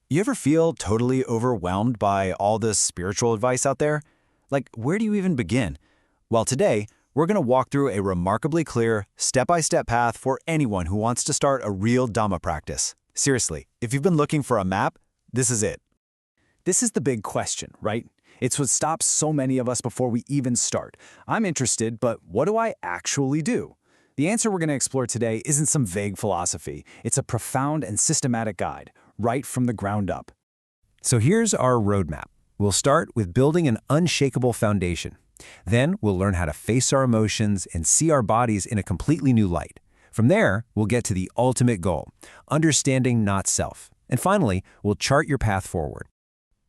You ever feel totally overwhelmed by all this spiritual advice out there? Like, where do you even begin? Well, today, we're going to walk through a remarkably clear, step-by-step path for anyone who wants to start a real Dhamma practice. Seriously, if you've been looking for a map, this is it. This is the big question, right? It's what stops so many of us before we even start. I'm interested, but what do I actually do? The answer we're going to explore today isn't some vague philosophy. It's a profound and systematic guide, right from the ground up. So here's our roadmap. We'll start with building an unshakable foundation. Then we'll learn how to face our emotions and see our bodies in a completely new light. From there, we'll get to the ultimate goal, understanding not self. And finally, we'll chart your path forward.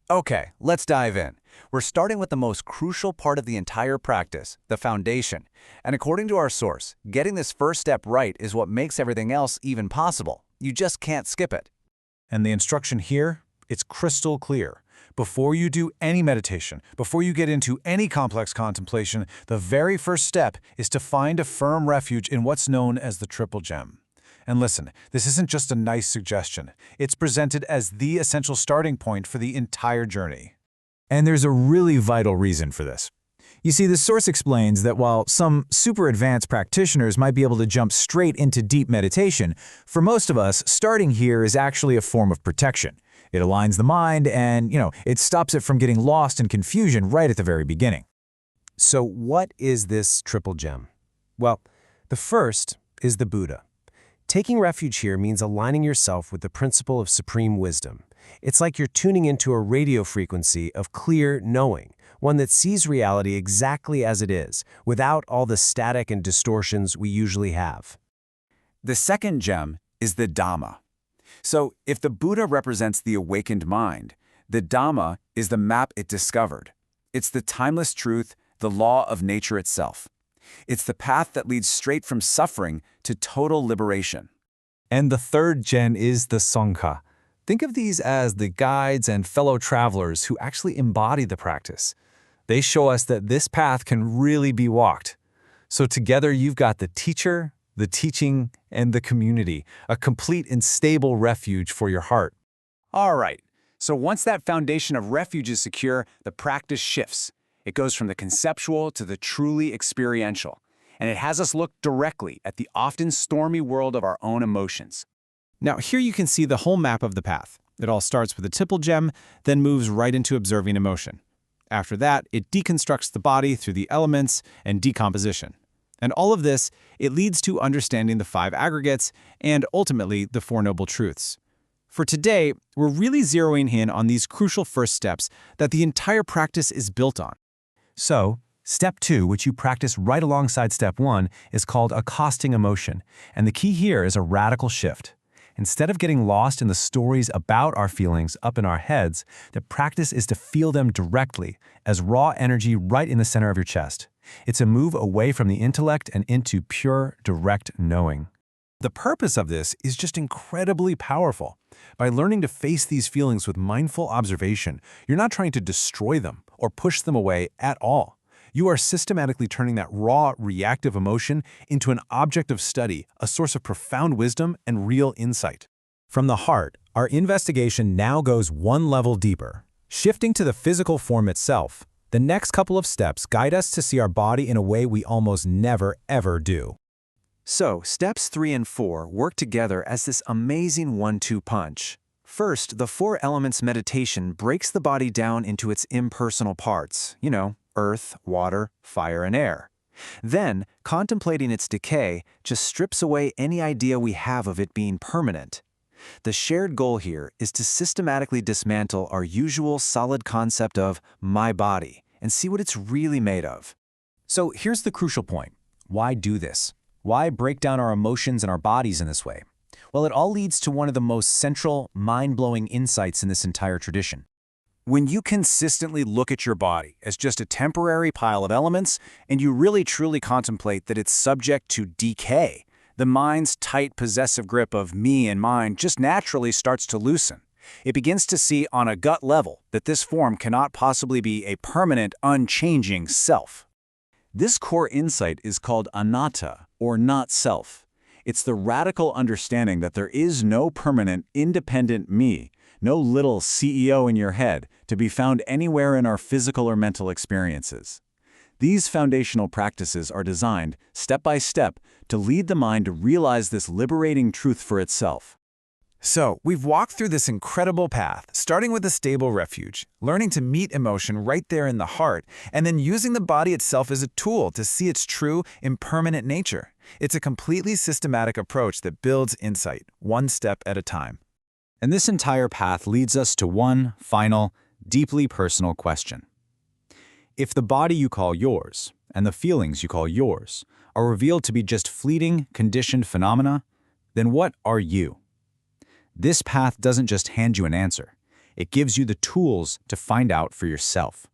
Okay, let's dive in. We're starting with the most crucial part of the entire practice, the foundation. And according to our source, getting this first step right is what makes everything else even possible. You just can't skip it. And the instruction here, it's crystal clear. Before you do any meditation, before you get into any complex contemplation, the very first step is to find a firm refuge in what's known as the triple gem. And listen, this isn't just a nice suggestion. It's presented as the essential starting point for the entire journey. And there's a really vital reason for this. You see, the source explains that while some super advanced practitioners might be able to jump straight into deep meditation, for most of us, starting here is actually a form of protection. It aligns the mind and, it stops it from getting lost in confusion right at the very beginning. So what is this triple gem? Well, the first is the Buddha. Taking refuge here means aligning yourself with the principle of supreme wisdom. It's like you're tuning into a radio frequency of clear knowing, one that sees reality exactly as it is, without all the static and distortions we usually have. The second gem is the Dhamma. So, if the Buddha represents the awakened mind, the Dhamma is the map it discovered. It's the timeless truth, the law of nature itself. It's the path that leads straight from suffering to total liberation. And the third gem is the Sangha. Think of these as the guides and fellow travelers who actually embody the practice. They show us that this path can really be walked. So together you've got the teacher, the teaching, and the community, a complete and stable refuge for your heart. All right, so once that foundation of refuge is secure, the practice shifts. It goes from the conceptual to the truly experiential, and it has us look directly at the often stormy world of our own emotions. Now, here you can see the whole map of the path. It all starts with the triple gem, then moves right into observing emotion. After that, it deconstructs the body through the elements and decomposition. And all of this, it leads to understanding the five aggregates and ultimately the Four Noble Truths. For today, we're really zeroing in on these crucial first steps that the entire practice is built on. So, step 2, which you practice right alongside step 1, is called accosting emotion. And the key here is a radical shift. Instead of getting lost in the stories about our feelings up in our heads, the practice is to feel them directly, as raw energy right in the center of your chest. It's a move away from the intellect and into pure, direct knowing. The purpose of this is just incredibly powerful. By learning to face these feelings with mindful observation, you're not trying to destroy them or push them away at all. You are systematically turning that raw, reactive emotion into an object of study, a source of profound wisdom and real insight. From the heart, our investigation now goes one level deeper. Shifting to the physical form itself, the next couple of steps guide us to see our body in a way we almost never, ever do. So, steps 3 and 4 work together as this amazing 1-2 punch. First, the Four Elements meditation breaks the body down into its impersonal parts, earth, water, fire, and air. Then, contemplating its decay just strips away any idea we have of it being permanent. The shared goal here is to systematically dismantle our usual solid concept of my body and see what it's really made of. So here's the crucial point. Why do this? Why break down our emotions and our bodies in this way? Well, it all leads to one of the most central, mind-blowing insights in this entire tradition. When you consistently look at your body as just a temporary pile of elements, and you really truly contemplate that it's subject to decay, the mind's tight possessive grip of me and mine just naturally starts to loosen. It begins to see on a gut level that this form cannot possibly be a permanent, unchanging self. This core insight is called anatta, or not self. It's the radical understanding that there is no permanent, independent me, no little CEO in your head, to be found anywhere in our physical or mental experiences. These foundational practices are designed, step by step, to lead the mind to realize this liberating truth for itself. So, we've walked through this incredible path, starting with a stable refuge, learning to meet emotion right there in the heart, and then using the body itself as a tool to see its true, impermanent nature. It's a completely systematic approach that builds insight, one step at a time. And this entire path leads us to one final, deeply personal question. If the body you call yours, and the feelings you call yours, are revealed to be just fleeting, conditioned phenomena, then what are you? This path doesn't just hand you an answer. It gives you the tools to find out for yourself.